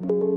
They say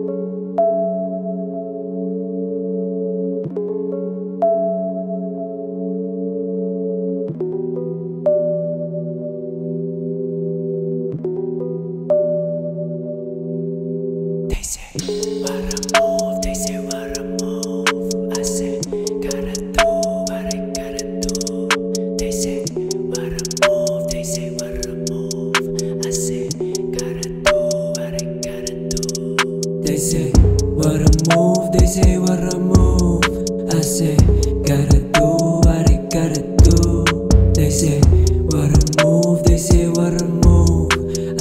what a move, they say what a move. I say gotta do what I gotta do. They say what a move, they say what a move. I say gotta do what I gotta do. They say what a move, they say what a move. I say gotta do what I gotta do. They say what a move, they say what a move.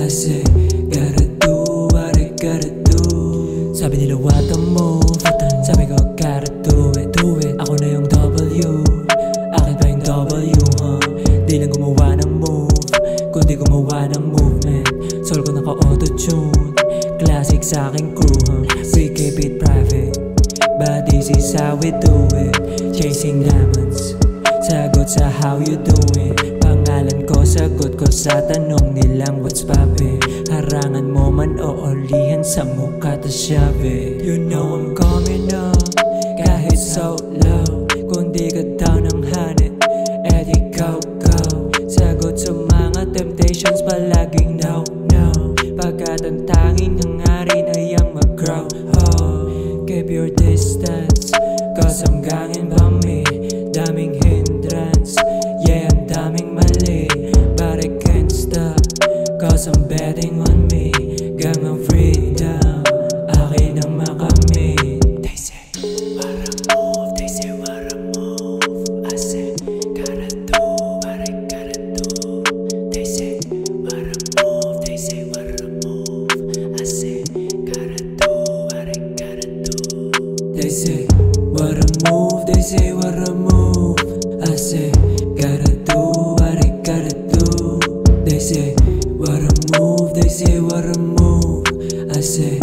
I say gotta do what I gotta do. Sabi nila what a move, sabi ko gotta do it, do it. Ako na yung W, akin pa yung W, huh? Di lang gumawa ng move, kundi gumawa ng movement. Soul ko naka-auto-tune, classic sa aking crew, huh? We keep it private, but this is how we do it. Chasing diamonds, sagot sa how you doing. Pangalan ko, sagot ko sa tanong nilang what's poppin'. Harangan mo man o olihan sa mukha ta syabe. You know I'm coming up, kahit so low. Kung di ka down ng hanit, edi go, go. Sagot sa mga temptations, palaging no, no. Pagkat ang tanging hangarin ay ang mag-grow, oh. Keep your distance, cause I'm gangin' by me. Daming hindrance, yeah, ang daming mali. But I can't stop, cause I'm betting on me. Gangang freedom, akin ang makamit. They say, what a move, they say what a move. I say, gotta do what I gotta do. They say, what a move, they say what a move. I say, gotta do what I gotta do. They say, what a move, they say what a move. I say, gotta do what I gotta do. They say, what a move, they say what a move. I say